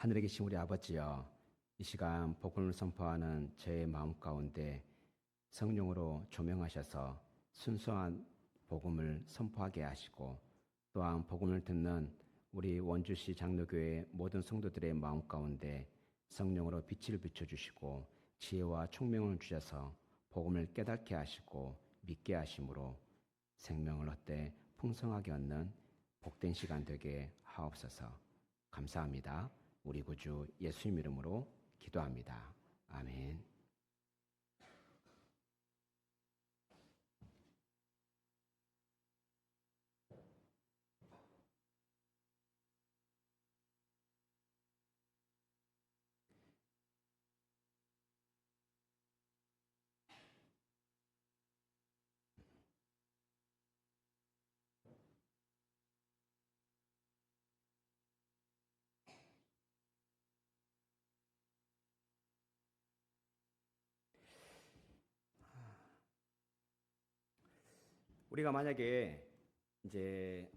하늘에 계신 우리 아버지여, 이 시간 복음을 선포하는 제 마음 가운데 성령으로 조명하셔서 순수한 복음을 선포하게 하시고, 또한 복음을 듣는 우리 원주시 장로교회 모든 성도들의 마음 가운데 성령으로 빛을 비춰주시고 지혜와 총명을 주셔서 복음을 깨닫게 하시고 믿게 하심으로 생명을 얻되 풍성하게 얻는 복된 시간 되게 하옵소서. 감사합니다. 우리 구주 예수님 이름으로 기도합니다. 아멘. 우리가 만약에 이제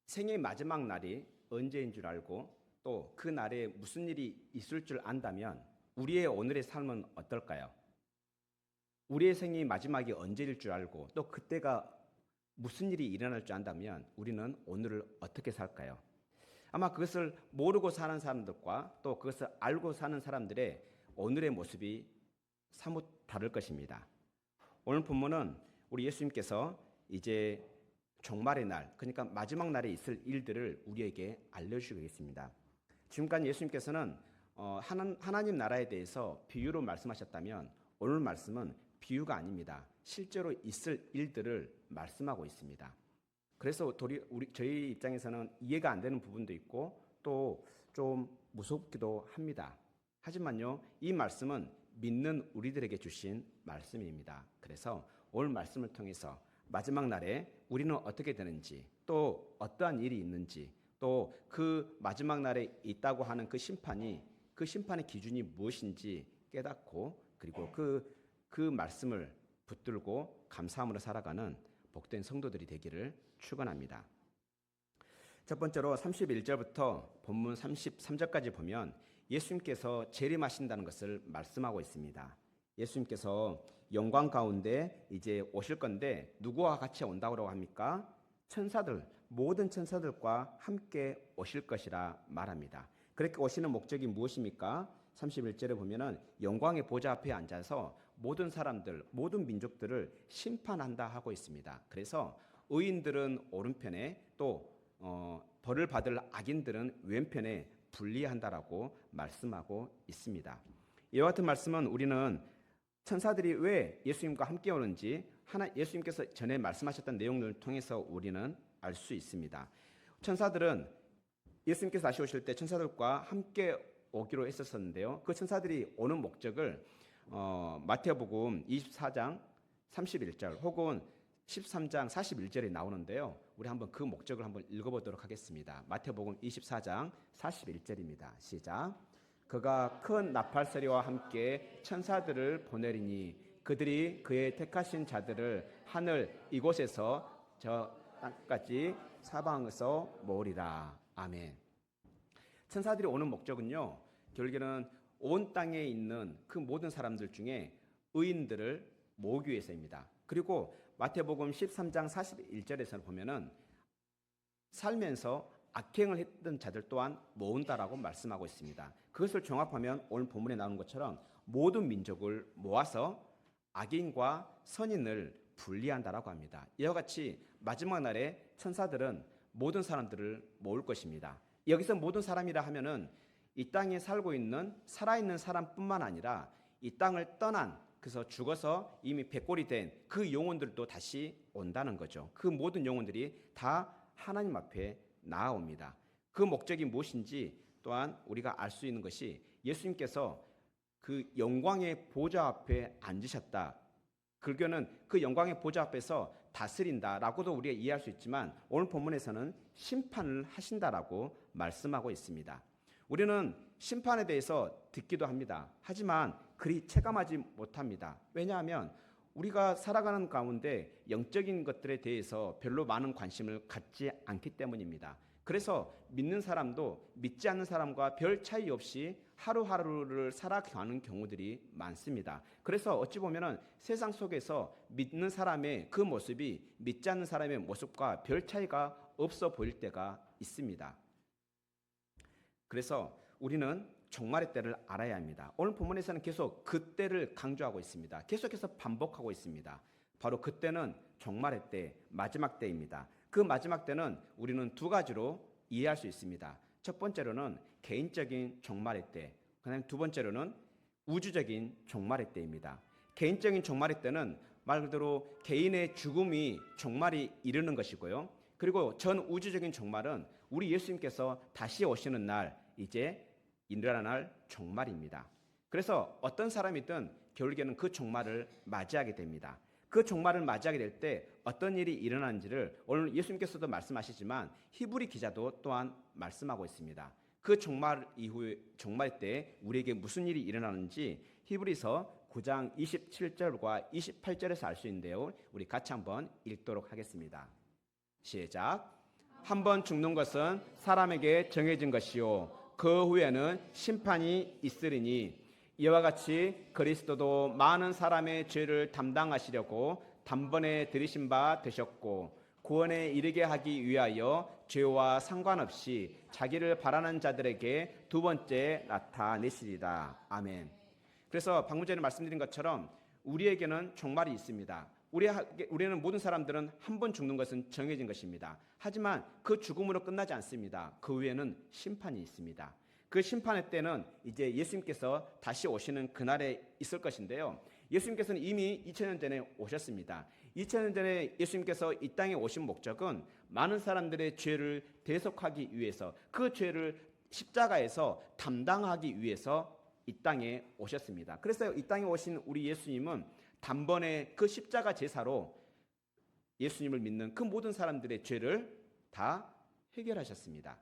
생의 마지막 날이 언제인 줄 알고 또 그 날에 무슨 일이 있을 줄 안다면 우리의 오늘의 삶은 어떨까요? 우리의 생의 마지막이 언제일 줄 알고 또 그때가 무슨 일이 일어날 줄 안다면 우리는 오늘을 어떻게 살까요? 아마 그것을 모르고 사는 사람들과 또 그것을 알고 사는 사람들의 오늘의 모습이 사뭇 다를 것입니다. 오늘 본문은 우리 예수님께서 이제 종말의 날, 그러니까 마지막 날에 있을 일들을 우리에게 알려주시겠습니다. 지금까지 예수님께서는 하나님 나라에 대해서 비유로 말씀하셨다면 오늘 말씀은 비유가 아닙니다. 실제로 있을 일들을 말씀하고 있습니다. 그래서 저희 입장에서는 이해가 안 되는 부분도 있고 또 좀 무섭기도 합니다. 하지만요, 이 말씀은 믿는 우리들에게 주신 말씀입니다. 그래서 오늘 말씀을 통해서 마지막 날에 우리는 어떻게 되는지, 또 어떠한 일이 있는지, 또 그 마지막 날에 있다고 하는 그 심판의 기준이 무엇인지 깨닫고, 그리고 그 말씀을 붙들고 감사함으로 살아가는 복된 성도들이 되기를 축원합니다. 첫 번째로 31절부터 본문 33절까지 보면 예수님께서 재림하신다는 것을 말씀하고 있습니다. 예수님께서 영광 가운데 이제 오실 건데 누구와 같이 온다고 합니까? 모든 천사들과 함께 오실 것이라 말합니다. 그렇게 오시는 목적이 무엇입니까? 31절에 보면은 영광의 보좌 앞에 앉아서 모든 사람들, 모든 민족들을 심판한다 하고 있습니다. 그래서 의인들은 오른편에 또 벌을 받을 악인들은 왼편에 분리한다라고 말씀하고 있습니다. 이와 같은 말씀은 우리는 천사들이 왜 예수님과 함께 오는지 예수님께서 전에 말씀하셨던 내용들을 통해서 우리는 알 수 있습니다. 천사들은 예수님께서 다시 오실 때 천사들과 함께 오기로 했었는데요. 그 천사들이 오는 목적을 마태복음 24장 31절 혹은 13장 41절에 나오는데요. 우리 한번 그 목적을 한번 읽어보도록 하겠습니다. 마태복음 24장 41절입니다. 시작. 그가 큰 나팔소리와 함께 천사들을 보내리니 그들이 그의 택하신 자들을 하늘 이곳에서 저 땅까지 사방에서 모으리라. 아멘. 천사들이 오는 목적은요, 결국에는 온 땅에 있는 그 모든 사람들 중에 의인들을 모으기 위해서입니다. 그리고 마태복음 13장 41절에서 보면은 살면서 악행을 했던 자들 또한 모은다라고 말씀하고 있습니다. 그것을 종합하면 오늘 본문에 나오는 것처럼 모든 민족을 모아서 악인과 선인을 분리한다라고 합니다. 이와 같이 마지막 날에 천사들은 모든 사람들을 모을 것입니다. 여기서 모든 사람이라 하면은 이 땅에 살고 있는 살아있는 사람뿐만 아니라 이 땅을 떠난, 그래서 죽어서 이미 백골이 된 그 영혼들도 다시 온다는 거죠. 그 모든 영혼들이 다 하나님 앞에 나아옵니다. 그 목적이 무엇인지 또한 우리가 알 수 있는 것이 예수님께서 그 영광의 보좌 앞에 앉으셨다. 불교는 그 영광의 보좌 앞에서 다스린다라고도 우리가 이해할 수 있지만 오늘 본문에서는 심판을 하신다라고 말씀하고 있습니다. 우리는 심판에 대해서 듣기도 합니다. 하지만 그리 체감하지 못합니다. 왜냐하면 우리가 살아가는 가운데 영적인 것들에 대해서 별로 많은 관심을 갖지 않기 때문입니다. 그래서 믿는 사람도 믿지 않는 사람과 별 차이 없이 하루하루를 살아가는 경우들이 많습니다. 그래서 어찌 보면은 세상 속에서 믿는 사람의 그 모습이 믿지 않는 사람의 모습과 별 차이가 없어 보일 때가 있습니다. 그래서 우리는 종말의 때를 알아야 합니다. 오늘 본문에서는 계속 그 때를 강조하고 있습니다. 계속해서 반복하고 있습니다. 바로 그때는 종말의 때, 마지막 때입니다. 그 마지막 때는 우리는 두 가지로 이해할 수 있습니다. 첫 번째로는 개인적인 종말의 때, 그다음 두 번째로는 우주적인 종말의 때입니다. 개인적인 종말의 때는 말 그대로 개인의 죽음이 종말이 이르는 것이고요. 그리고 전 우주적인 종말은 우리 예수님께서 다시 오시는 날, 이제 일어날 종말입니다. 그래서 어떤 사람이든 결국에는 그 종말을 맞이하게 됩니다. 그 종말을 맞이하게 될 때 어떤 일이 일어나는지를 오늘 예수님께서도 말씀하시지만 히브리 기자도 또한 말씀하고 있습니다. 그 종말 이후에 종말 때 우리에게 무슨 일이 일어나는지 히브리서 9장 27절과 28절에서 알 수 있는데요. 우리 같이 한번 읽도록 하겠습니다. 시작. 한 번 죽는 것은 사람에게 정해진 것이요 그 후에는 심판이 있으리니 이와 같이 그리스도도 많은 사람의 죄를 담당하시려고 단번에 들이신 바 되셨고 구원에 이르게 하기 위하여 죄와 상관없이 자기를 바라는 자들에게 두 번째 나타내시리라. 아멘. 그래서 방금 전에 말씀드린 것처럼 우리에게는 종말이 있습니다. 우리는 모든 사람들은 한 번 죽는 것은 정해진 것입니다. 하지만 그 죽음으로 끝나지 않습니다. 그 후에는 심판이 있습니다. 그 심판의 때는 이제 예수님께서 다시 오시는 그날에 있을 것인데요. 예수님께서는 이미 2000년 전에 오셨습니다. 2000년 전에 예수님께서 이 땅에 오신 목적은 많은 사람들의 죄를 대속하기 위해서, 그 죄를 십자가에서 담당하기 위해서 이 땅에 오셨습니다. 그래서 이 땅에 오신 우리 예수님은 단번에 그 십자가 제사로 예수님을 믿는 그 모든 사람들의 죄를 다 해결하셨습니다.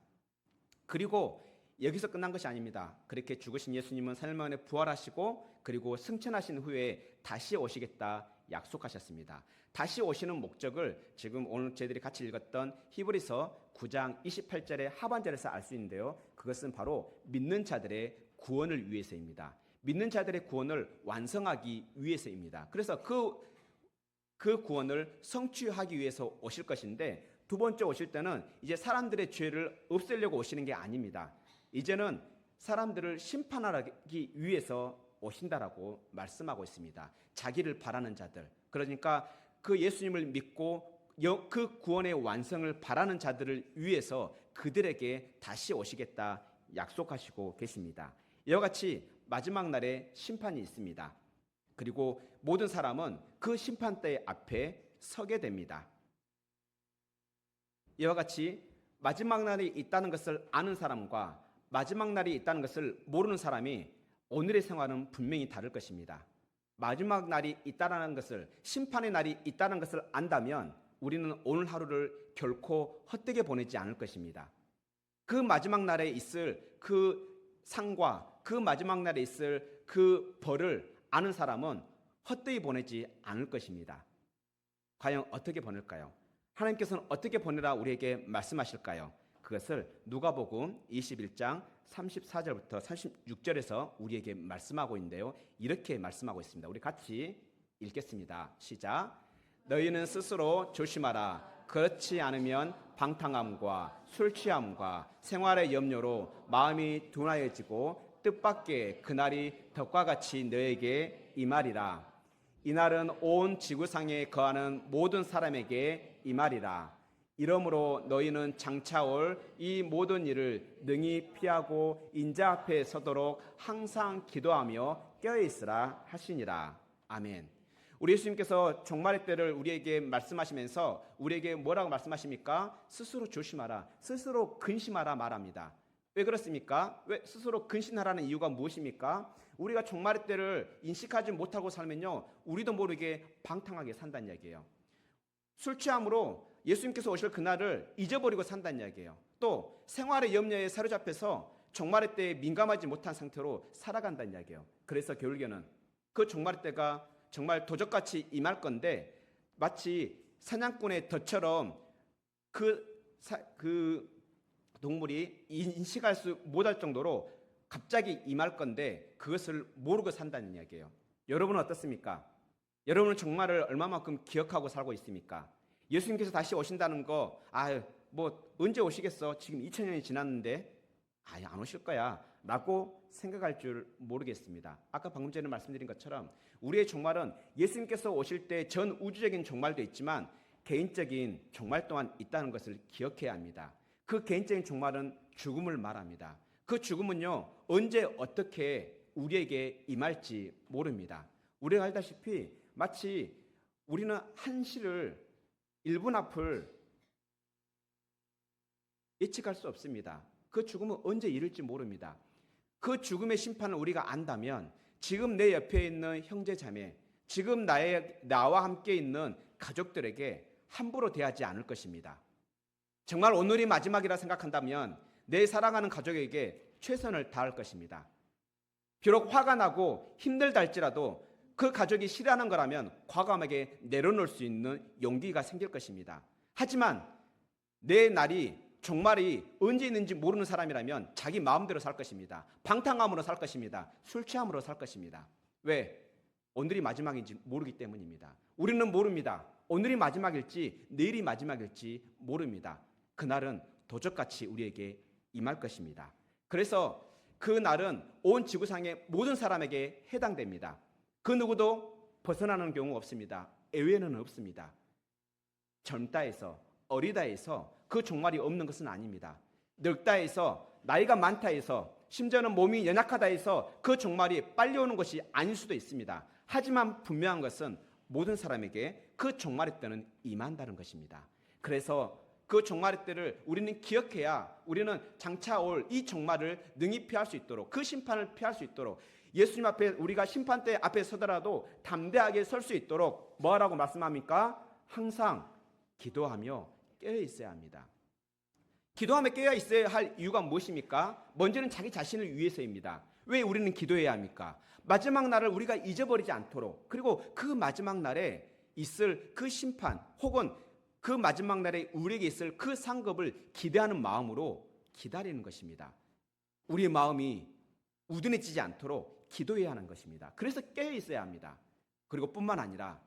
그리고 여기서 끝난 것이 아닙니다. 그렇게 죽으신 예수님은 3일 만에 부활하시고 그리고 승천하신 후에 다시 오시겠다 약속하셨습니다. 다시 오시는 목적을 지금 오늘 저희들이 같이 읽었던 히브리서 9장 28절의 하반절에서 알 수 있는데요. 그것은 바로 믿는 자들의 구원을 위해서입니다. 믿는 자들의 구원을 완성하기 위해서입니다. 그래서 그 구원을 성취하기 위해서 오실 것인데 두 번째 오실 때는 이제 사람들의 죄를 없애려고 오시는 게 아닙니다. 이제는 사람들을 심판하기 위해서 오신다라고 말씀하고 있습니다. 자기를 바라는 자들, 그러니까 그 예수님을 믿고 그 구원의 완성을 바라는 자들을 위해서 그들에게 다시 오시겠다 약속하시고 계십니다. 이와 같이 마지막 날에 심판이 있습니다. 그리고 모든 사람은 그 심판대 앞에 서게 됩니다. 이와 같이 마지막 날이 있다는 것을 아는 사람과 마지막 날이 있다는 것을 모르는 사람이 오늘의 생활은 분명히 다를 것입니다. 마지막 날이 있다는 것을, 심판의 날이 있다는 것을 안다면 우리는 오늘 하루를 결코 헛되게 보내지 않을 것입니다. 그 마지막 날에 있을 그 상과 그 마지막 날에 있을 그 벌을 아는 사람은 헛되이 보내지 않을 것입니다. 과연 어떻게 보낼까요? 하나님께서는 어떻게 보내라 우리에게 말씀하실까요? 그것을 누가복음 21장 34절부터 36절에서 우리에게 말씀하고 있는데요. 이렇게 말씀하고 있습니다. 우리 같이 읽겠습니다. 시작. 너희는 스스로 조심하라. 그렇지 않으면 방탕함과 술 취함과 생활의 염려로 마음이 둔하여지고 뜻밖의 그날이 덕과 같이 너에게 임하리라. 이날은 온 지구상에 거하는 모든 사람에게 임하리라. 이러므로 너희는 장차 올 이 모든 일을 능히 피하고 인자 앞에 서도록 항상 기도하며 깨어있으라 하시니라. 아멘. 우리 예수님께서 종말의 때를 우리에게 말씀하시면서 우리에게 뭐라고 말씀하십니까? 스스로 조심하라, 스스로 근심하라 말합니다. 왜 그렇습니까? 왜 스스로 근심하라는 이유가 무엇입니까? 우리가 종말의 때를 인식하지 못하고 살면요, 우리도 모르게 방탕하게 산다는 이야기예요. 술 취함으로 예수님께서 오실 그날을 잊어버리고 산다는 이야기예요. 또 생활의 염려에 사로잡혀서 종말의 때에 민감하지 못한 상태로 살아간다는 이야기예요. 그래서 결국에는 그 종말의 때가 정말 도적같이 임할 건데 마치 사냥꾼의 덫처럼 그 동물이 인식할 수 못할 정도로 갑자기 임할 건데 그것을 모르고 산다는 이야기예요. 여러분은 어떻습니까? 여러분은 정말을 얼마만큼 기억하고 살고 있습니까? 예수님께서 다시 오신다는 거, 뭐 언제 오시겠어? 지금 2000년이 지났는데 안 오실 거야 라고 생각할 줄 모르겠습니다. 아까 방금 전에 말씀드린 것처럼 우리의 종말은 예수님께서 오실 때 전 우주적인 종말도 있지만 개인적인 종말 또한 있다는 것을 기억해야 합니다. 그 개인적인 종말은 죽음을 말합니다. 그 죽음은요, 언제 어떻게 우리에게 임할지 모릅니다. 우리가 알다시피 마치 우리는 한시를 1분 앞을 예측할 수 없습니다. 그 죽음은 언제 이를지 모릅니다. 그 죽음의 심판을 우리가 안다면 지금 내 옆에 있는 형제 자매, 지금 나와 함께 있는 가족들에게 함부로 대하지 않을 것입니다. 정말 오늘이 마지막이라 생각한다면 내 사랑하는 가족에게 최선을 다할 것입니다. 비록 화가 나고 힘들다 할지라도 그 가족이 싫어하는 거라면 과감하게 내려놓을 수 있는 용기가 생길 것입니다. 하지만 내 날이 종말이 언제 있는지 모르는 사람이라면 자기 마음대로 살 것입니다. 방탕함으로 살 것입니다. 술 취함으로 살 것입니다. 왜? 오늘이 마지막인지 모르기 때문입니다. 우리는 모릅니다. 오늘이 마지막일지 내일이 마지막일지 모릅니다. 그날은 도적같이 우리에게 임할 것입니다. 그래서 그 날은 온 지구상의 모든 사람에게 해당됩니다. 그 누구도 벗어나는 경우 없습니다. 예외는 없습니다. 젊다 해서 어리다 해서 그 종말이 없는 것은 아닙니다. 늙다 해서 나이가 많다 해서 심지어는 몸이 연약하다 해서 그 종말이 빨리 오는 것이 아닐 수도 있습니다. 하지만 분명한 것은 모든 사람에게 그 종말의 때는 임한다는 것입니다. 그래서 그 종말의 때를 우리는 기억해야 우리는 장차 올 이 종말을 능히 피할 수 있도록, 그 심판을 피할 수 있도록, 예수님 앞에 우리가 심판대 앞에 서더라도 담대하게 설 수 있도록 뭐라고 말씀합니까? 항상 기도하며 깨어 있어야 합니다. 기도하며 깨어 있어야 할 이유가 무엇입니까? 먼저는 자기 자신을 위해서입니다. 왜 우리는 기도해야 합니까? 마지막 날을 우리가 잊어버리지 않도록, 그리고 그 마지막 날에 있을 그 심판 혹은 그 마지막 날에 우리에게 있을 그 상급을 기대하는 마음으로 기다리는 것입니다. 우리의 마음이 우둔해지지 않도록 기도해야 하는 것입니다. 그래서 깨어 있어야 합니다. 그리고 뿐만 아니라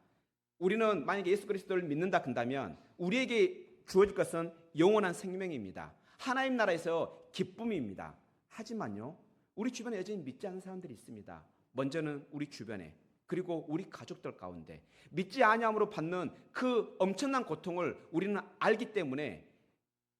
우리는 만약에 예수 그리스도를 믿는다 한다면 우리에게 주어질 것은 영원한 생명입니다. 하나님 나라에서 기쁨입니다. 하지만요, 우리 주변에 여전히 믿지 않는 사람들이 있습니다. 먼저는 우리 주변에, 그리고 우리 가족들 가운데 믿지 아니함으로 받는 그 엄청난 고통을 우리는 알기 때문에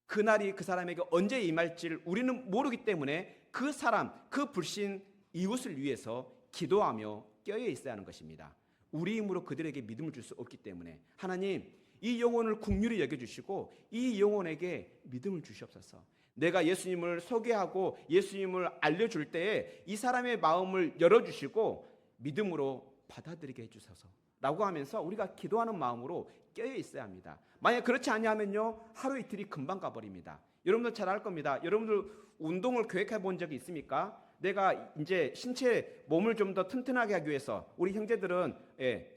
그날이 그 사람에게 언제 임할지를 우리는 모르기 때문에 그 사람, 그 불신 이웃을 위해서 기도하며 깨어 있어야 하는 것입니다. 우리 힘으로 그들에게 믿음을 줄 수 없기 때문에 하나님, 이 영혼을 긍휼히 여겨주시고 이 영혼에게 믿음을 주시옵소서. 내가 예수님을 소개하고 예수님을 알려줄 때에 이 사람의 마음을 열어주시고 믿음으로 받아들이게 해주소서 라고 하면서 우리가 기도하는 마음으로 깨어 있어야 합니다. 만약 그렇지 않냐면요, 하루 이틀이 금방 가버립니다. 여러분들 잘 알 겁니다. 여러분들 운동을 계획해 본 적이 있습니까? 내가 이제 신체 몸을 좀 더 튼튼하게 하기 위해서, 우리 형제들은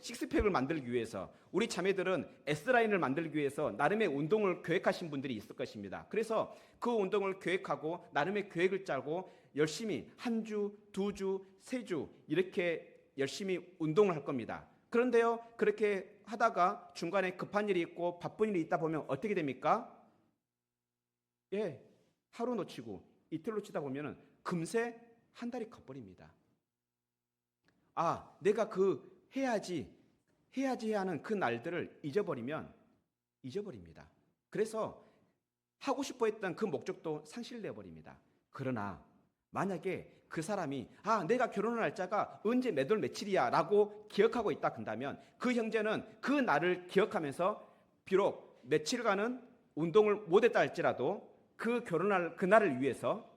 식스팩을 만들기 위해서, 우리 자매들은 S라인을 만들기 위해서 나름의 운동을 계획하신 분들이 있을 것입니다. 그래서 그 운동을 계획하고 나름의 계획을 짜고 열심히 한 주, 두 주, 세 주 이렇게 열심히 운동을 할 겁니다. 그런데요, 그렇게 하다가 중간에 급한 일이 있고 바쁜 일이 있다 보면 어떻게 됩니까? 하루 놓치고 이틀 놓치다 보면 금세 한 달이 가버립니다. 내가 해야지 해야 하는 그 날들을 잊어버립니다. 그래서 하고 싶어 했던 그 목적도 상실되어 버립니다. 그러나 만약에 그 사람이 내가 결혼할 날짜가 언제 몇 월 며칠이야 라고 기억하고 있다 한다면 그 형제는 그 날을 기억하면서 비록 며칠간은 운동을 못했다 할지라도 그 결혼할 그날을 위해서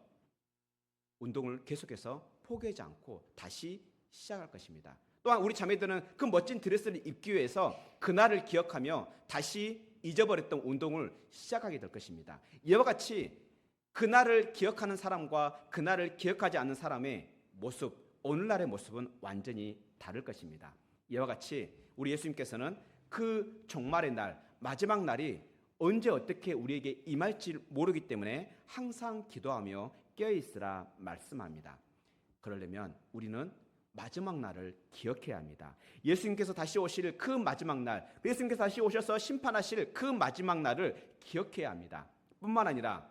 운동을 계속해서 포기하지 않고 다시 시작할 것입니다. 또한 우리 자매들은 그 멋진 드레스를 입기 위해서 그날을 기억하며 다시 잊어버렸던 운동을 시작하게 될 것입니다. 이와 같이 그날을 기억하는 사람과 그날을 기억하지 않는 사람의 모습, 오늘날의 모습은 완전히 다를 것입니다. 이와 같이 우리 예수님께서는 그 종말의 날, 마지막 날이 언제 어떻게 우리에게 임할지 모르기 때문에 항상 기도하며 깨어있으라 말씀합니다. 그러려면 우리는 마지막 날을 기억해야 합니다. 예수님께서 다시 오실 그 마지막 날, 예수님께서 다시 오셔서 심판하실 그 마지막 날을 기억해야 합니다. 뿐만 아니라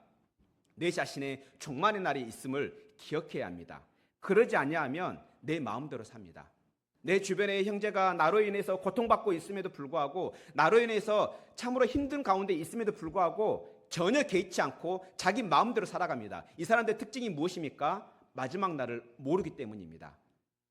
내 자신의 종말의 날이 있음을 기억해야 합니다. 그러지 아니하면 내 마음대로 삽니다. 내 주변의 형제가 나로 인해서 고통받고 있음에도 불구하고, 나로 인해서 참으로 힘든 가운데 있음에도 불구하고 전혀 개의치 않고 자기 마음대로 살아갑니다. 이 사람들의 특징이 무엇입니까? 마지막 날을 모르기 때문입니다.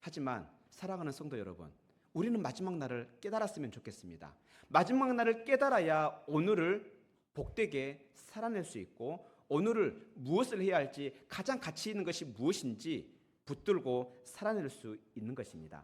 하지만 사랑하는 성도 여러분, 우리는 마지막 날을 깨달았으면 좋겠습니다. 마지막 날을 깨달아야 오늘을 복되게 살아낼 수 있고, 오늘을 무엇을 해야 할지, 가장 가치 있는 것이 무엇인지 붙들고 살아낼 수 있는 것입니다.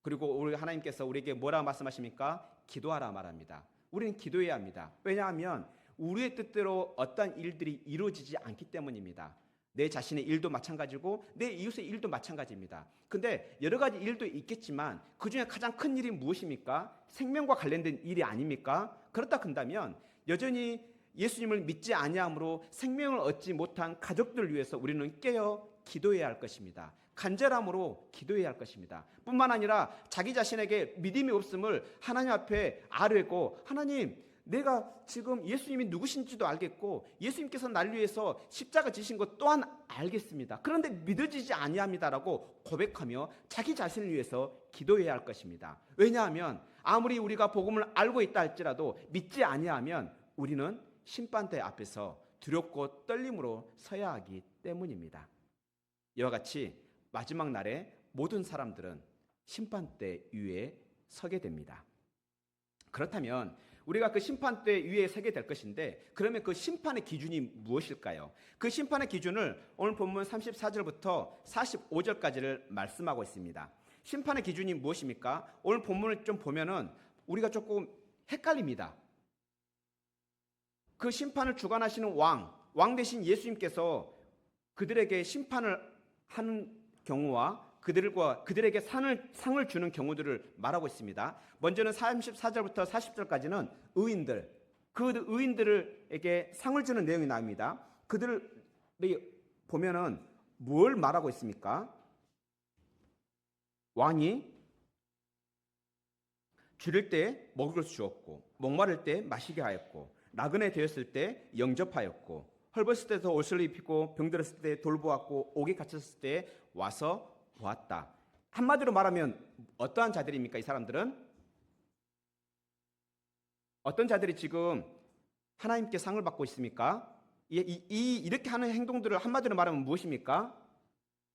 그리고 우리 하나님께서 우리에게 뭐라 말씀하십니까? 기도하라 말합니다. 우리는 기도해야 합니다. 왜냐하면 우리의 뜻대로 어떤 일들이 이루어지지 않기 때문입니다. 내 자신의 일도 마찬가지고 내 이웃의 일도 마찬가지입니다. 근데 여러 가지 일도 있겠지만 그 중에 가장 큰 일이 무엇입니까? 생명과 관련된 일이 아닙니까? 그렇다 한다면 여전히 예수님을 믿지 아니함으로 생명을 얻지 못한 가족들을 위해서 우리는 깨어 기도해야 할 것입니다. 간절함으로 기도해야 할 것입니다. 뿐만 아니라 자기 자신에게 믿음이 없음을 하나님 앞에 아뢰고, 하나님, 내가 지금 예수님이 누구신지도 알겠고 예수님께서 날 위해서 십자가 지신 것 또한 알겠습니다. 그런데 믿어지지 아니합니다라고 고백하며 자기 자신을 위해서 기도해야 할 것입니다. 왜냐하면 아무리 우리가 복음을 알고 있다 할지라도 믿지 아니하면 우리는 심판대 앞에서 두렵고 떨림으로 서야 하기 때문입니다. 이와 같이 마지막 날에 모든 사람들은 심판대 위에 서게 됩니다. 그렇다면 우리가 그 심판대 위에 서게 될 것인데, 그러면 그 심판의 기준이 무엇일까요? 그 심판의 기준을 오늘 본문 34절부터 45절까지를 말씀하고 있습니다. 심판의 기준이 무엇입니까? 오늘 본문을 좀 보면은 우리가 조금 헷갈립니다. 그 심판을 주관하시는 왕 대신 예수님께서 그들에게 심판을 하는 경우와 그들에게 상을 주는 경우들을 말하고 있습니다. 먼저는 34절부터 40절까지는 의인들, 그 의인들에게 상을 주는 내용이 나옵니다. 그들이 보면은 뭘 말하고 있습니까? 왕이 줄일 때 먹을 것을 주었고, 목마를 때 마시게 하였고, 나그네 되었을 때 영접하였고, 헐벗을 때도 옷을 입히고, 병들었을 때 돌보았고, 옥에 갇혔을 때 와서 보았다. 한마디로 말하면 어떠한 자들입니까? 이 사람들은 어떤 자들이 지금 하나님께 상을 받고 있습니까? 이렇게 하는 행동들을 한마디로 말하면 무엇입니까?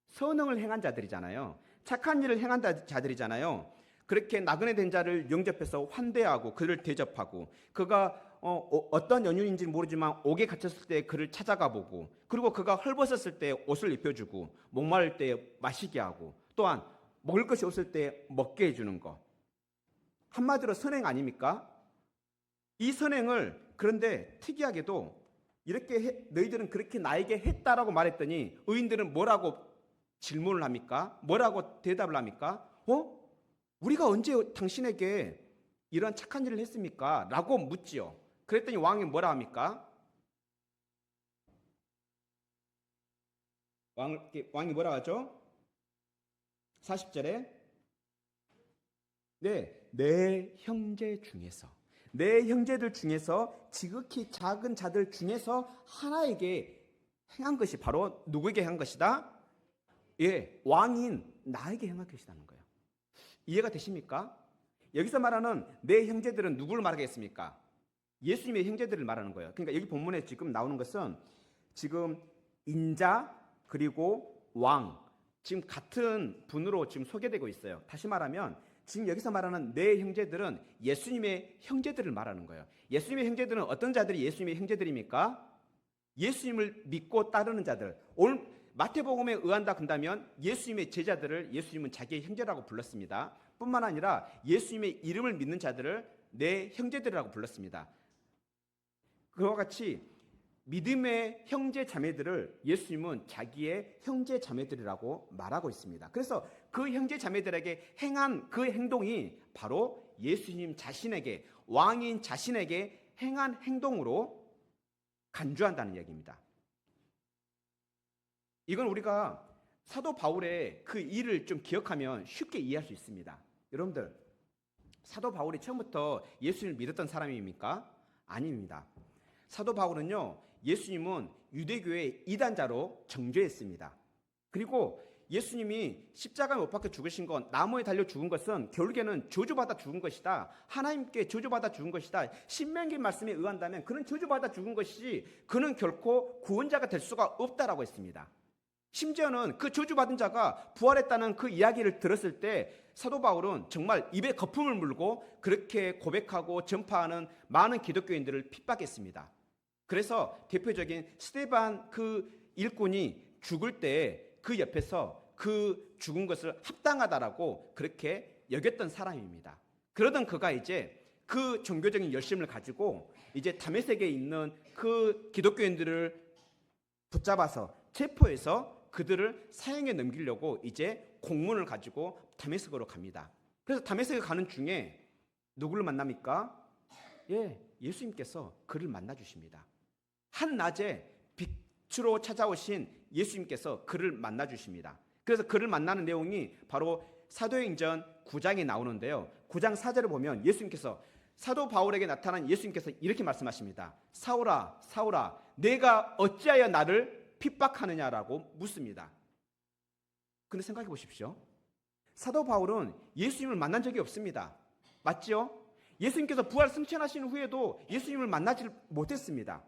선행을 행한 자들이잖아요. 착한 일을 행한 자들이잖아요. 그렇게 나그네 된 자를 영접해서 환대하고 그를 대접하고, 그가 어떤 연유인지 모르지만 옥에 갇혔을 때 그를 찾아가 보고, 그리고 그가 헐벗었을 때 옷을 입혀주고, 목마를 때 마시게 하고, 또한 먹을 것이 없을 때 먹게 해주는 것. 한마디로 선행 아닙니까? 이 선행을, 그런데 특이하게도 이렇게 너희들은 그렇게 나에게 했다라고 말했더니 의인들은 뭐라고 질문을 합니까? 뭐라고 대답을 합니까? 우리가 언제 당신에게 이런 착한 일을 했습니까? 라고 묻지요. 그랬더니 왕이 뭐라 합니까? 왕이 뭐라 하죠? 40절에 내 형제 중에서, 내 형제들 중에서 지극히 작은 자들 중에서 하나에게 행한 것이 바로 누구에게 행한 것이다? 왕인 나에게 행한 것이라는 거예요. 이해가 되십니까? 여기서 말하는 내 형제들은 누구를 말하겠습니까? 예수님의 형제들을 말하는 거예요. 그러니까 여기 본문에 지금 나오는 것은 지금 인자 그리고 왕, 지금 같은 분으로 지금 소개되고 있어요. 다시 말하면 지금 여기서 말하는 내 형제들은 예수님의 형제들을 말하는 거예요. 예수님의 형제들은 어떤 자들이 예수님의 형제들입니까? 예수님을 믿고 따르는 자들. 오늘 마태복음에 의한다 한다면 예수님의 제자들을 예수님은 자기의 형제라고 불렀습니다. 뿐만 아니라 예수님의 이름을 믿는 자들을 내 형제들이라고 불렀습니다. 그와 같이 믿음의 형제 자매들을 예수님은 자기의 형제 자매들이라고 말하고 있습니다. 그래서 그 형제 자매들에게 행한 그 행동이 바로 예수님 자신에게, 왕인 자신에게 행한 행동으로 간주한다는 얘기입니다. 이건 우리가 사도 바울의 그 일을 좀 기억하면 쉽게 이해할 수 있습니다. 여러분들, 사도 바울이 처음부터 예수님을 믿었던 사람입니까? 아닙니다. 사도 바울은요, 예수님은 유대교의 이단자로 정죄했습니다. 그리고 예수님이 십자가에 못 박혀 죽으신 건, 나무에 달려 죽은 것은 결국에는 저주받아 죽은 것이다. 하나님께 저주받아 죽은 것이다. 신명기 말씀에 의한다면 그는 저주받아 죽은 것이지 그는 결코 구원자가 될 수가 없다라고 했습니다. 심지어는 그 저주받은 자가 부활했다는 그 이야기를 들었을 때 사도 바울은 정말 입에 거품을 물고 그렇게 고백하고 전파하는 많은 기독교인들을 핍박했습니다. 그래서 대표적인 스데반 그 일꾼이 죽을 때 그 옆에서 그 죽은 것을 합당하다라고 그렇게 여겼던 사람입니다. 그러던 그가 이제 그 종교적인 열심을 가지고 이제 다메섹에 있는 그 기독교인들을 붙잡아서 체포해서 그들을 사형에 넘기려고 이제 공문을 가지고 다메섹으로 갑니다. 그래서 다메섹에 가는 중에 누구를 만납니까? 예수님께서 그를 만나 주십니다. 한낮에 빛으로 찾아오신 예수님께서 그를 만나 주십니다. 그래서 그를 만나는 내용이 바로 사도행전 9장에 나오는데요. 9장 4절을 보면 예수님께서 사도 바울에게 나타난 예수님께서 이렇게 말씀하십니다. 사울아, 사울아, 내가 어찌하여 나를 핍박하느냐라고 묻습니다. 근데 생각해 보십시오. 사도 바울은 예수님을 만난 적이 없습니다. 맞죠? 예수님께서 부활 승천하신 후에도 예수님을 만나지 못했습니다.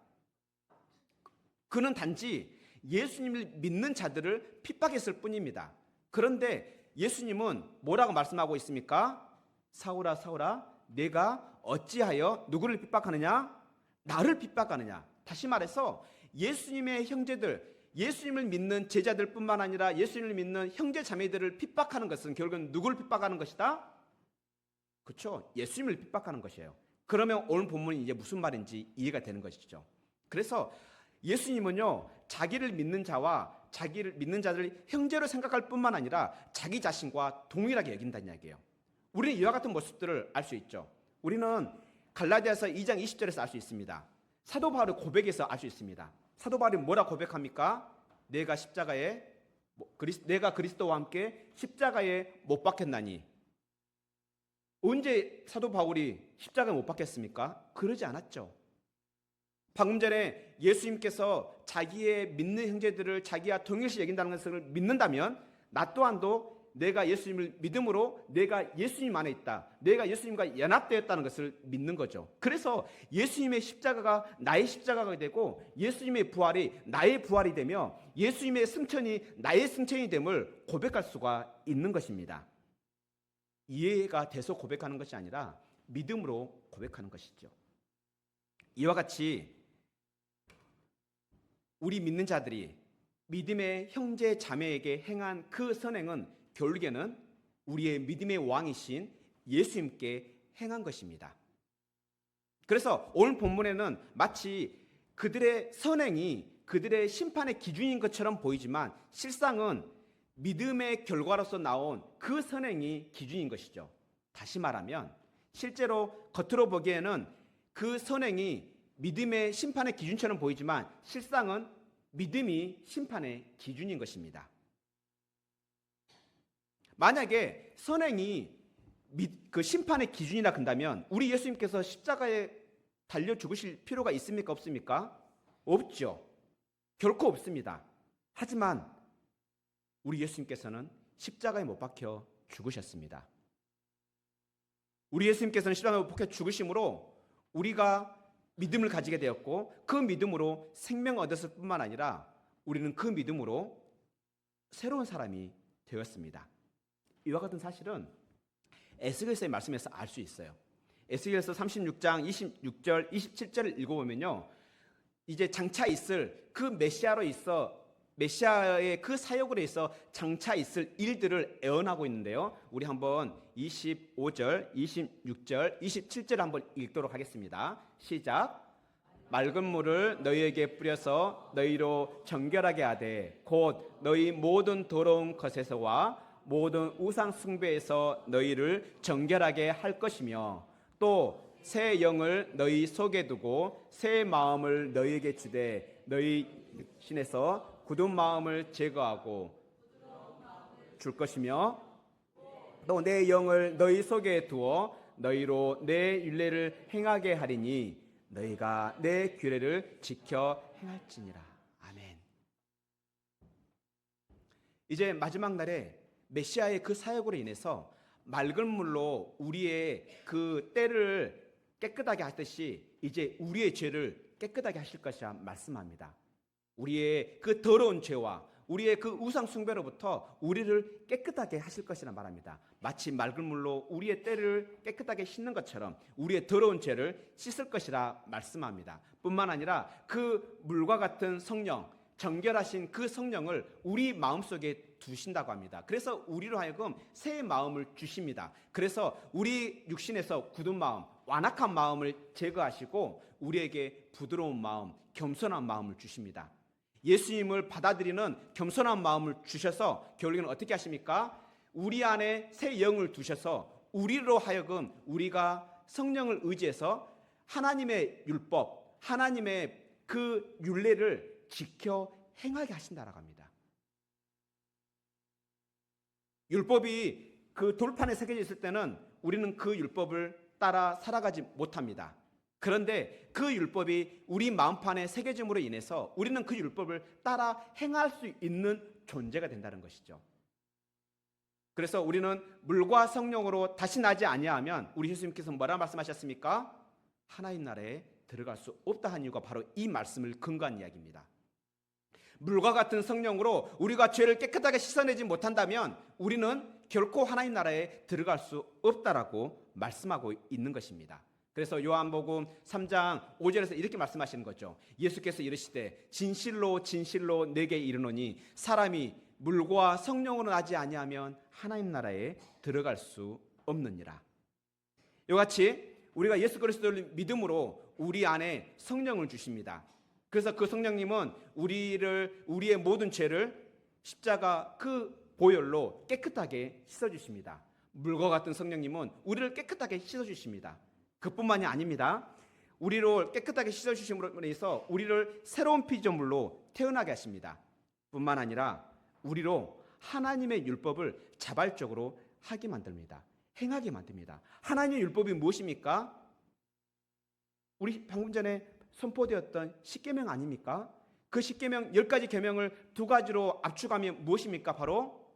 그는 단지 예수님을 믿는 자들을 핍박했을 뿐입니다. 그런데 예수님은 뭐라고 말씀하고 있습니까? 사울아, 사울아, 내가 어찌하여 누구를 핍박하느냐? 나를 핍박하느냐? 다시 말해서 예수님의 형제들, 예수님을 믿는 제자들 뿐만 아니라 예수님을 믿는 형제 자매들을 핍박하는 것은 결국은 누구를 핍박하는 것이다? 그렇죠? 예수님을 핍박하는 것이에요. 그러면 오늘 본문이 이제 무슨 말인지 이해가 되는 것이죠. 그래서 예수님은요, 자기를 믿는 자와 자기를 믿는 자들을 형제로 생각할 뿐만 아니라 자기 자신과 동일하게 여긴다는 이야기예요. 우리는 이와 같은 모습들을 알 수 있죠. 우리는 갈라디아서 2장 20절에서 알 수 있습니다. 사도 바울의 고백에서 알 수 있습니다. 사도 바울이 뭐라 고백합니까? 내가 그리스도와 함께 십자가에 못 박혔나니. 언제 사도 바울이 십자가에 못 박혔습니까? 그러지 않았죠. 방금 전에 예수님께서 자기의 믿는 형제들을 자기와 동일시 여긴다는 것을 믿는다면 나 또한도 내가 예수님을 믿음으로 내가 예수님 안에 있다, 내가 예수님과 연합되었다는 것을 믿는 거죠. 그래서 예수님의 십자가가 나의 십자가가 되고 예수님의 부활이 나의 부활이 되며 예수님의 승천이 나의 승천이 됨을 고백할 수가 있는 것입니다. 이해가 돼서 고백하는 것이 아니라 믿음으로 고백하는 것이죠. 이와 같이 우리 믿는 자들이 믿음의 형제 자매에게 행한 그 선행은 결국에는 우리의 믿음의 왕이신 예수님께 행한 것입니다. 그래서 오늘 본문에는 마치 그들의 선행이 그들의 심판의 기준인 것처럼 보이지만 실상은 믿음의 결과로서 나온 그 선행이 기준인 것이죠. 다시 말하면 실제로 겉으로 보기에는 그 선행이 믿음의 심판의 기준처럼 보이지만 실상은 믿음이 심판의 기준인 것입니다. 만약에 선행이 그 심판의 기준이라 한다면 우리 예수님께서 십자가에 달려 죽으실 필요가 있습니까? 없습니까? 없죠. 결코 없습니다. 하지만 우리 예수님께서는 십자가에 못 박혀 죽으셨습니다. 우리 예수님께서는 십자가에 못 박혀 죽으심으로 우리가 믿음을 가지게 되었고 그 믿음으로 생명을 얻었을 뿐만 아니라 우리는 그 믿음으로 새로운 사람이 되었습니다. 이와 같은 사실은 에스겔서의 말씀에서 알 수 있어요. 에스겔서 36장 26절 27절을 읽어보면요, 이제 장차 있을 그 메시아의 그 사역으로 해서 장차 있을 일들을 예언하고 있는데요. 우리 한번 25절, 26절, 27절 한번 읽도록 하겠습니다. 시작. 맑은 물을 너희에게 뿌려서 너희로 정결하게 하되 곧 너희 모든 더러운 것에서와 모든 우상 숭배에서 너희를 정결하게 할 것이며 또 새 영을 너희 속에 두고 새 마음을 너희에게 주되 너희 신에서 굳은 마음을 제거하고 줄 것이며 또 내 영을 너희 속에 두어 너희로 내 율례를 행하게 하리니 너희가 내 규례를 지켜 행할지니라. 아멘. 이제 마지막 날에 메시아의 그 사역으로 인해서 맑은 물로 우리의 그 때를 깨끗하게 하듯이 이제 우리의 죄를 깨끗하게 하실 것이라 말씀합니다. 우리의 그 더러운 죄와 우리의 그 우상 숭배로부터 우리를 깨끗하게 하실 것이라 말합니다. 마치 맑은 물로 우리의 때를 깨끗하게 씻는 것처럼 우리의 더러운 죄를 씻을 것이라 말씀합니다. 뿐만 아니라 그 물과 같은 성령, 정결하신 그 성령을 우리 마음속에 두신다고 합니다. 그래서 우리로 하여금 새 마음을 주십니다. 그래서 우리 육신에서 굳은 마음, 완악한 마음을 제거하시고 우리에게 부드러운 마음, 겸손한 마음을 주십니다. 예수님을 받아들이는 겸손한 마음을 주셔서 결국에는 어떻게 하십니까? 우리 안에 새 영을 두셔서 우리로 하여금 우리가 성령을 의지해서 하나님의 율법, 하나님의 그 율례를 지켜 행하게 하신다라고 합니다. 율법이 그 돌판에 새겨져 있을 때는 우리는 그 율법을 따라 살아가지 못합니다. 그런데 그 율법이 우리 마음판에 새겨짐으로 인해서 우리는 그 율법을 따라 행할 수 있는 존재가 된다는 것이죠. 그래서 우리는 물과 성령으로 다시 나지 아니하면 우리 예수님께서 뭐라 말씀하셨습니까? 하나님 나라에 들어갈 수 없다 한 이유가 바로 이 말씀을 근거한 이야기입니다. 물과 같은 성령으로 우리가 죄를 깨끗하게 씻어내지 못한다면 우리는 결코 하나님 나라에 들어갈 수 없다라고 말씀하고 있는 것입니다. 그래서 요한복음 3장 5절에서 이렇게 말씀하시는 거죠. 예수께서 이르시되 진실로 진실로 내게 이르노니 사람이 물과 성령으로 나지 아니하면 하나님 나라에 들어갈 수 없느니라. 이와 같이 우리가 예수 그리스도를 믿음으로 우리 안에 성령을 주십니다. 그래서 그 성령님은 우리의 모든 죄를 십자가 그 보혈로 깨끗하게 씻어주십니다. 물과 같은 성령님은 우리를 깨끗하게 씻어주십니다. 그뿐만이 아닙니다. 우리를 깨끗하게 씻어주심으로 인해서 우리를 새로운 피조물로 태어나게 하십니다. 뿐만 아니라 우리로 하나님의 율법을 자발적으로 하게 만듭니다. 행하게 만듭니다. 하나님의 율법이 무엇입니까? 우리 방금 전에 선포되었던 십계명 아닙니까? 그 십계명 10가지 계명을 2가지로 압축하면 무엇입니까? 바로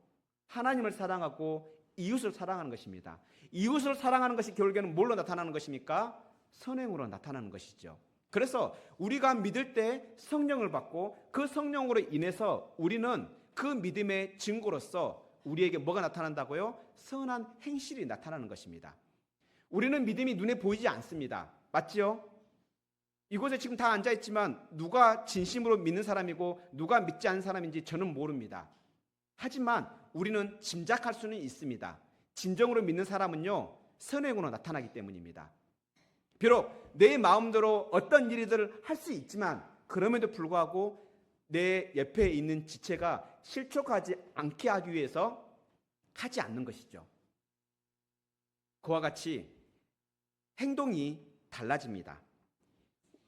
하나님을 사랑하고 이웃을 사랑하는 것입니다. 이웃을 사랑하는 것이 결국에는 뭘로 나타나는 것입니까? 선행으로 나타나는 것이죠. 그래서 우리가 믿을 때 성령을 받고 그 성령으로 인해서 우리는 그 믿음의 증거로서 우리에게 뭐가 나타난다고요? 선한 행실이 나타나는 것입니다. 우리는 믿음이 눈에 보이지 않습니다. 맞지요? 이곳에 지금 다 앉아있지만 누가 진심으로 믿는 사람이고 누가 믿지 않는 사람인지 저는 모릅니다. 하지만 우리는 짐작할 수는 있습니다. 진정으로 믿는 사람은요, 선행으로 나타나기 때문입니다. 비록 내 마음대로 어떤 일들을 할 수 있지만 그럼에도 불구하고 내 옆에 있는 지체가 실족하지 않게 하기 위해서 하지 않는 것이죠. 그와 같이 행동이 달라집니다.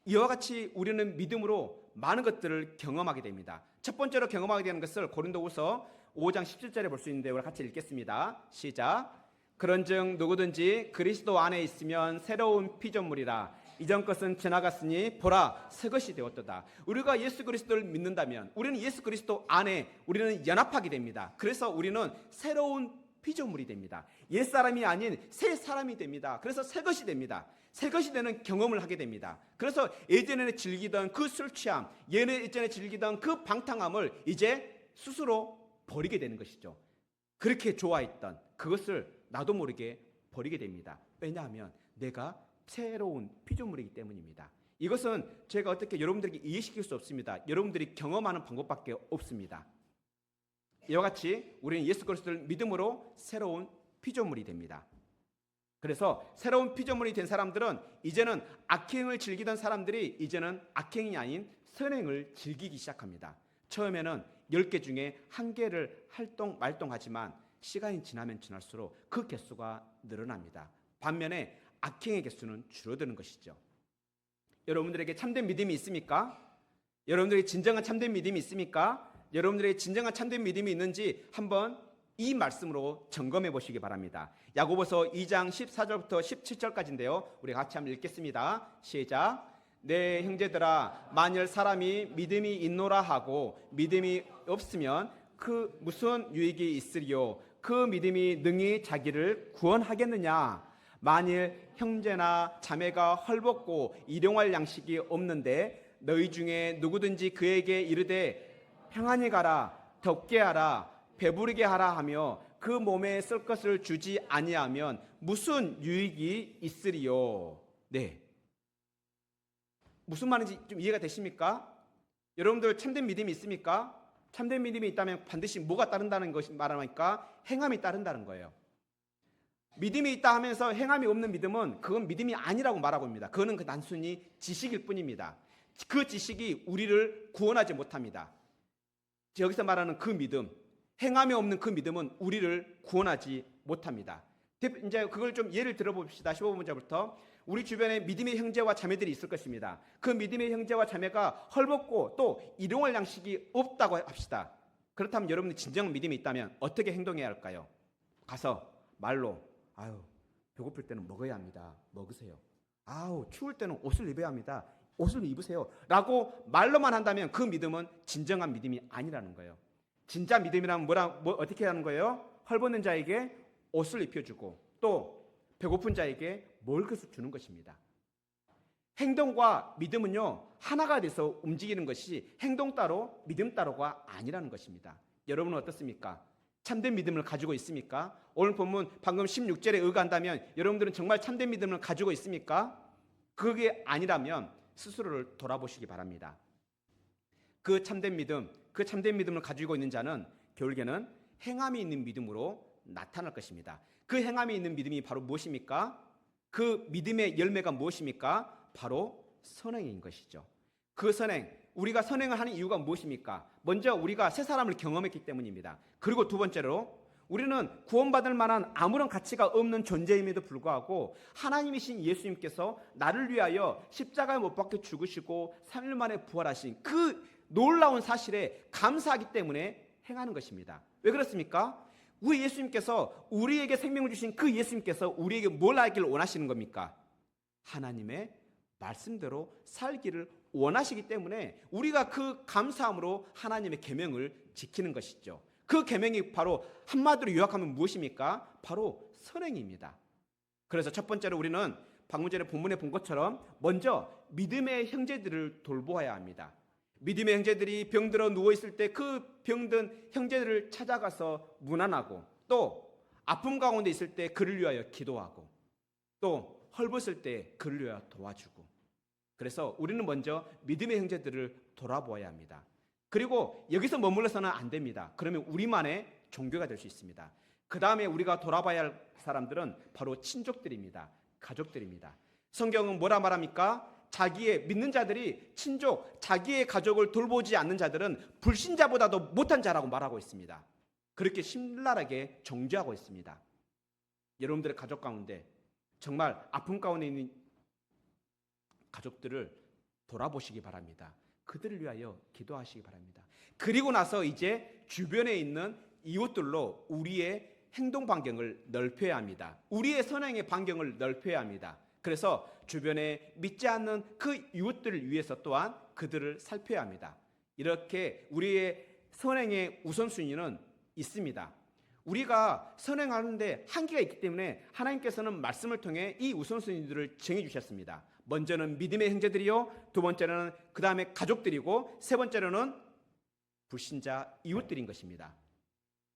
이와 같이 우리는 믿음으로 많은 것들을 경험하게 됩니다. 첫 번째로 경험하게 되는 것을 고린도후서 5장 17절에 볼 수 있는데 우리 같이 읽겠습니다. 시작. 그런즉 누구든지 그리스도 안에 있으면 새로운 피조물이라 이전 것은 지나갔으니 보라 새 것이 되었도다. 우리가 예수 그리스도를 믿는다면 우리는 예수 그리스도 안에 우리는 연합하게 됩니다. 그래서 우리는 새로운 피조물이 됩니다. 옛사람이 아닌 새 사람이 됩니다. 그래서 새 것이 됩니다. 새 것이 되는 경험을 하게 됩니다. 그래서 예전에 즐기던 그 술 취함, 예전에 즐기던 그 방탕함을 이제 스스로 버리게 되는 것이죠. 그렇게 좋아했던 그것을 나도 모르게 버리게 됩니다. 왜냐하면 내가 새로운 피조물이기 때문입니다. 이것은 제가 어떻게 여러분들에게 이해시킬 수 없습니다. 여러분들이 경험하는 방법밖에 없습니다. 이와 같이 우리는 예수 그리스도를 믿음으로 새로운 피조물이 됩니다. 그래서 새로운 피조물이 된 사람들은 이제는 악행을 즐기던 사람들이 이제는 악행이 아닌 선행을 즐기기 시작합니다. 처음에는 10개 중에 1개를 말동하지만 시간이 지나면 지날수록 그 개수가 늘어납니다. 반면에 악행의 개수는 줄어드는 것이죠. 여러분들에게 참된 믿음이 있습니까? 여러분들에게 진정한 참된 믿음이 있습니까? 여러분들에게 진정한 참된 믿음이 있는지 한번 이 말씀으로 점검해 보시기 바랍니다. 야고보서 2장 14절부터 17절까지인데요. 우리 같이 한번 읽겠습니다. 시작. 내 형제들아, 만일 사람이 믿음이 있노라 하고 믿음이 없으면 그 무슨 유익이 있으리요? 그 믿음이 능히 자기를 구원하겠느냐? 만일 형제나 자매가 헐벗고 일용할 양식이 없는데 너희 중에 누구든지 그에게 이르되 평안히 가라, 덥게 하라, 배부르게 하라 하며 그 몸에 쓸 것을 주지 아니하면 무슨 유익이 있으리요? 네, 무슨 말인지 좀 이해가 되십니까? 여러분들 참된 믿음이 있습니까? 참된 믿음이 있다면 반드시 뭐가 따른다는 것이 말하니까 행함이 따른다는 거예요. 믿음이 있다 하면서 행함이 없는 믿음은 그건 믿음이 아니라고 말하고 있습니다. 그거는 그 단순히 지식일 뿐입니다. 그 지식이 우리를 구원하지 못합니다. 여기서 말하는 그 믿음, 행함이 없는 그 믿음은 우리를 구원하지 못합니다. 이제 그걸 좀 예를 들어봅시다. 15문제부터 우리 주변에 믿음의 형제와 자매들이 있을 것입니다. 그 믿음의 형제와 자매가 헐벗고 또 일용할 양식이 없다고 합시다. 그렇다면 여러분이 진정 믿음이 있다면 어떻게 행동해야 할까요? 가서 말로 아유, 배고플 때는 먹어야 합니다. 먹으세요. 아우, 추울 때는 옷을 입어야 합니다. 옷을 입으세요. 라고 말로만 한다면 그 믿음은 진정한 믿음이 아니라는 거예요. 진짜 믿음이란 어떻게 하는 거예요? 헐벗는 자에게 옷을 입혀주고 또 배고픈 자에게 먹을 것을 주는 것입니다. 행동과 믿음은요, 하나가 돼서 움직이는 것이 행동 따로 믿음 따로가 아니라는 것입니다. 여러분은 어떻습니까? 참된 믿음을 가지고 있습니까? 오늘 본문 방금 16절에 의거한다면 여러분들은 정말 참된 믿음을 가지고 있습니까? 그게 아니라면 스스로를 돌아보시기 바랍니다. 그 참된 믿음을 가지고 있는 자는 결국에는 행함이 있는 믿음으로 나타날 것입니다. 그 행함이 있는 믿음이 바로 무엇입니까? 그 믿음의 열매가 무엇입니까? 바로 선행인 것이죠. 그 선행, 우리가 선행을 하는 이유가 무엇입니까? 먼저 우리가 새 사람을 경험했기 때문입니다. 그리고 두 번째로 우리는 구원받을 만한 아무런 가치가 없는 존재임에도 불구하고 하나님이신 예수님께서 나를 위하여 십자가에 못 박혀 죽으시고 3일 만에 부활하신 그 놀라운 사실에 감사하기 때문에 행하는 것입니다. 왜 그렇습니까? 우리 예수님께서 우리에게 생명을 주신 그 예수님께서 우리에게 뭘 하기를 원하시는 겁니까? 하나님의 말씀대로 살기를 원하시기 때문에 우리가 그 감사함으로 하나님의 계명을 지키는 것이죠. 그 계명이 바로 한마디로 요약하면 무엇입니까? 바로 선행입니다. 그래서 첫 번째로 우리는 방금 전에 본문에 본 것처럼 먼저 믿음의 형제들을 돌보아야 합니다. 믿음의 형제들이 병들어 누워있을 때 그 병든 형제들을 찾아가서 문안하고 또 아픔 가운데 있을 때 그를 위하여 기도하고 또 헐벗을 때 그를 위하여 도와주고 그래서 우리는 먼저 믿음의 형제들을 돌아보아야 합니다. 그리고 여기서 머물러서는 안 됩니다. 그러면 우리만의 종교가 될 수 있습니다. 그 다음에 우리가 돌아봐야 할 사람들은 바로 친족들입니다. 가족들입니다. 성경은 뭐라 말합니까? 자기의 믿는 자들이 친족, 자기의 가족을 돌보지 않는 자들은 불신자보다도 못한 자라고 말하고 있습니다. 그렇게 신랄하게 정죄하고 있습니다. 여러분들의 가족 가운데 정말 아픔 가운데 있는 가족들을 돌아보시기 바랍니다. 그들을 위하여 기도하시기 바랍니다. 그리고 나서 이제 주변에 있는 이웃들로 우리의 행동 반경을 넓혀야 합니다. 우리의 선행의 반경을 넓혀야 합니다. 그래서 주변에 믿지 않는 그 이웃들을 위해서 또한 그들을 살펴야 합니다. 이렇게 우리의 선행의 우선순위는 있습니다. 우리가 선행하는데 한계가 있기 때문에 하나님께서는 말씀을 통해 이 우선순위들을 정해주셨습니다. 먼저는 믿음의 형제들이요, 두 번째는 그 다음에 가족들이고 세 번째로는 불신자 이웃들인 것입니다.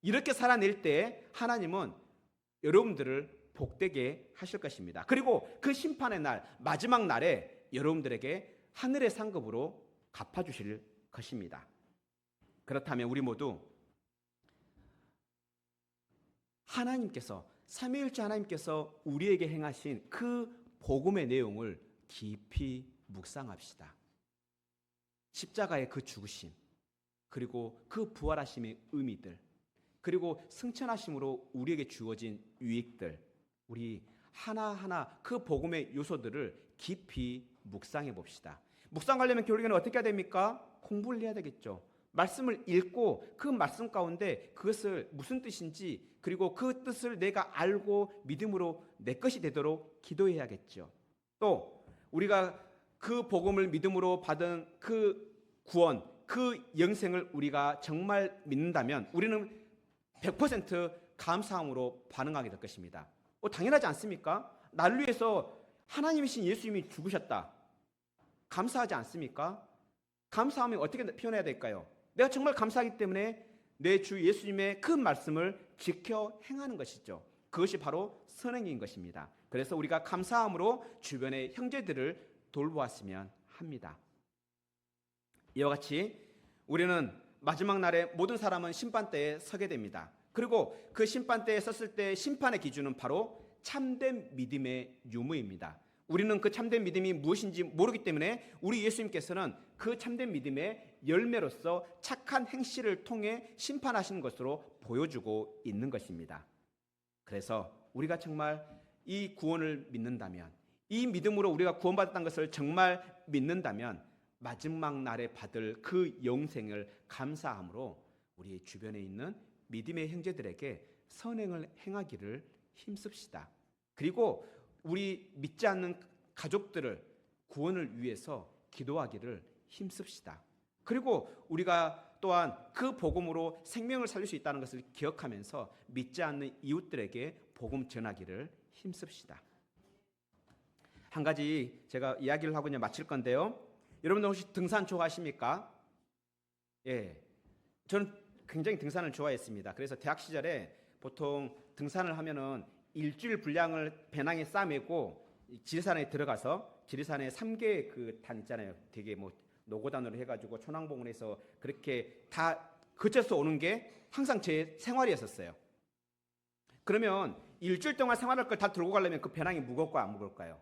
이렇게 살아낼 때 하나님은 여러분들을 복되게 하실 것입니다. 그리고 그 심판의 날, 마지막 날에 여러분들에게 하늘의 상급으로 갚아주실 것입니다. 그렇다면 우리 모두 하나님께서, 삼위일체 하나님께서 우리에게 행하신 그 복음의 내용을 깊이 묵상합시다. 십자가의 그 죽으심, 그리고 그 부활하심의 의미들, 그리고 승천하심으로 우리에게 주어진 유익들, 우리 하나하나 그 복음의 요소들을 깊이 묵상해 봅시다. 묵상하려면 결국에는 어떻게 해야 됩니까? 공부를 해야 되겠죠. 말씀을 읽고 그 말씀 가운데 그것을 무슨 뜻인지, 그리고 그 뜻을 내가 알고 믿음으로 내 것이 되도록 기도해야겠죠. 또 우리가 그 복음을 믿음으로 받은 그 구원, 그 영생을 우리가 정말 믿는다면 우리는 100% 감사함으로 반응하게 될 것입니다. 당연하지 않습니까? 나를 위해서 하나님이신 예수님이 죽으셨다. 감사하지 않습니까? 감사함이 어떻게 표현해야 될까요? 내가 정말 감사하기 때문에 내 주 예수님의 그 말씀을 지켜 행하는 것이죠. 그것이 바로 선행인 것입니다. 그래서 우리가 감사함으로 주변의 형제들을 돌보았으면 합니다. 이와 같이 우리는 마지막 날에 모든 사람은 심판대에 서게 됩니다. 그리고 그 심판대에 섰을 때 심판의 기준은 바로 참된 믿음의 유무입니다. 우리는 그 참된 믿음이 무엇인지 모르기 때문에 우리 예수님께서는 그 참된 믿음의 열매로서 착한 행실을 통해 심판하시는 것으로 보여주고 있는 것입니다. 그래서 우리가 정말 이 구원을 믿는다면, 이 믿음으로 우리가 구원받았다는 것을 정말 믿는다면 마지막 날에 받을 그 영생을 감사함으로 우리 주변에 있는 믿음의 형제들에게 선행을 행하기를 힘씁시다. 그리고 우리 믿지 않는 가족들을 구원을 위해서 기도하기를 힘씁시다. 그리고 우리가 또한 그 복음으로 생명을 살릴 수 있다는 것을 기억하면서 믿지 않는 이웃들에게 복음 전하기를 힘씁시다. 한 가지 제가 이야기를 하고 이제 마칠 건데요. 여러분들 혹시 등산 좋아하십니까? 예, 저는 굉장히 등산을 좋아했습니다. 그래서 대학 시절에 보통 등산을 하면은 일주일 분량을 배낭에 싸매고 지리산에 들어가서 지리산에 3개 그 단 있잖아요. 되게 뭐 노고단으로 해가지고 초낭봉원에서 그렇게 다 거쳐서 오는 게 항상 제 생활이었었어요. 그러면 일주일 동안 생활할 걸 다 들고 가려면 그 배낭이 무겁고 안 무거울까요?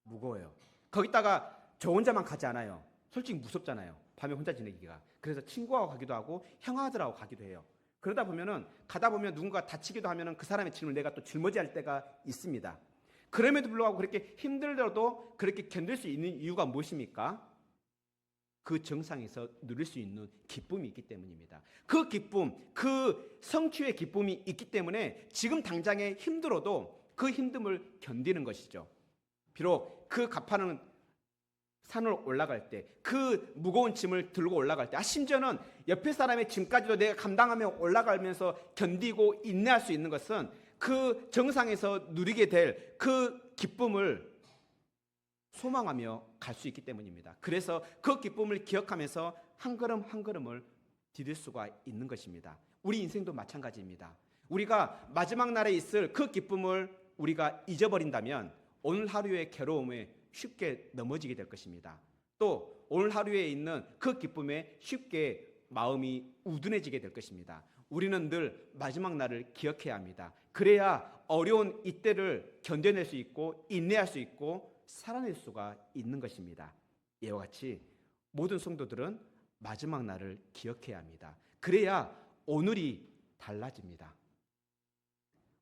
무거워요. 거기다가 저 혼자만 가지 않아요. 솔직히 무섭잖아요. 밤에 혼자 지내기가. 그래서 친구하고 가기도 하고 형아들하고 가기도 해요. 그러다 보면은 가다 보면 누군가 다치기도 하면은 그 사람의 짐을 내가 또 짊어지야 할 때가 있습니다. 그럼에도 불구하고 그렇게 힘들더라도 그렇게 견딜 수 있는 이유가 무엇입니까? 그 정상에서 누릴 수 있는 기쁨이 있기 때문입니다. 그 기쁨, 그 성취의 기쁨이 있기 때문에 지금 당장에 힘들어도 그 힘듦을 견디는 것이죠. 비록 그 가파른 산을 올라갈 때, 그 무거운 짐을 들고 올라갈 때, 심지어는 옆에 사람의 짐까지도 내가 감당하며 올라가면서 견디고 인내할 수 있는 것은 그 정상에서 누리게 될 그 기쁨을 소망하며 갈 수 있기 때문입니다. 그래서 그 기쁨을 기억하면서 한 걸음 한 걸음을 디딜 수가 있는 것입니다. 우리 인생도 마찬가지입니다. 우리가 마지막 날에 있을 그 기쁨을 우리가 잊어버린다면 오늘 하루의 괴로움에 쉽게 넘어지게 될 것입니다. 또 오늘 하루에 있는 그 기쁨에 쉽게 마음이 우둔해지게 될 것입니다. 우리는 늘 마지막 날을 기억해야 합니다. 그래야 어려운 이때를 견뎌낼 수 있고 인내할 수 있고 살아낼 수가 있는 것입니다. 이와 같이 모든 성도들은 마지막 날을 기억해야 합니다. 그래야 오늘이 달라집니다.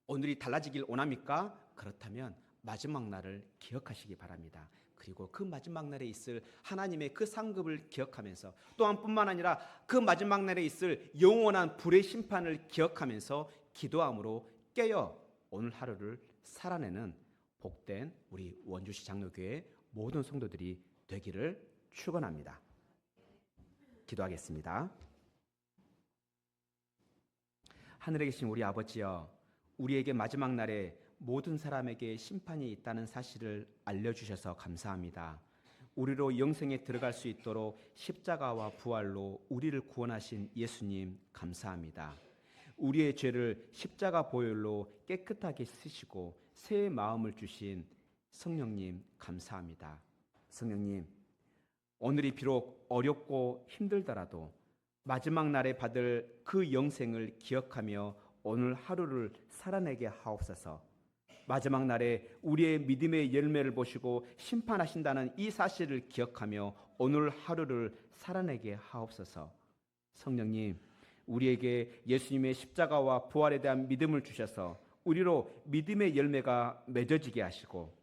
오늘이 달라지길 원합니까? 그렇다면 마지막 날을 기억하시기 바랍니다. 그리고 그 마지막 날에 있을 하나님의 그 상급을 기억하면서 또한 뿐만 아니라 그 마지막 날에 있을 영원한 불의 심판을 기억하면서 기도함으로 깨어 오늘 하루를 살아내는 복된 우리 원주시 장로교회 모든 성도들이 되기를 축원합니다. 기도하겠습니다. 하늘에 계신 우리 아버지여, 우리에게 마지막 날에 모든 사람에게 심판이 있다는 사실을 알려주셔서 감사합니다. 우리로 영생에 들어갈 수 있도록 십자가와 부활로 우리를 구원하신 예수님 감사합니다. 우리의 죄를 십자가 보혈로 깨끗하게 씻으시고 새 마음을 주신 성령님 감사합니다. 성령님, 오늘이 비록 어렵고 힘들더라도 마지막 날에 받을 그 영생을 기억하며 오늘 하루를 살아내게 하옵소서. 마지막 날에 우리의 믿음의 열매를 보시고 심판하신다는 이 사실을 기억하며 오늘 하루를 살아내게 하옵소서. 성령님, 우리에게 예수님의 십자가와 부활에 대한 믿음을 주셔서 우리로 믿음의 열매가 맺어지게 하시고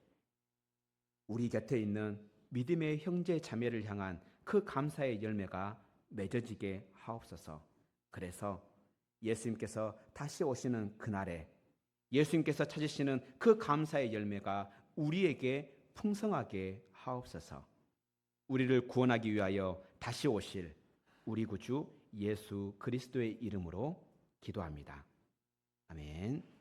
우리 곁에 있는 믿음의 형제 자매를 향한 그 감사의 열매가 맺어지게 하옵소서. 그래서 예수님께서 다시 오시는 그날에 예수님께서 찾으시는 그 감사의 열매가 우리에게 풍성하게 하옵소서. 우리를 구원하기 위하여 다시 오실 우리 구주 예수 그리스도의 이름으로 기도합니다. 아멘.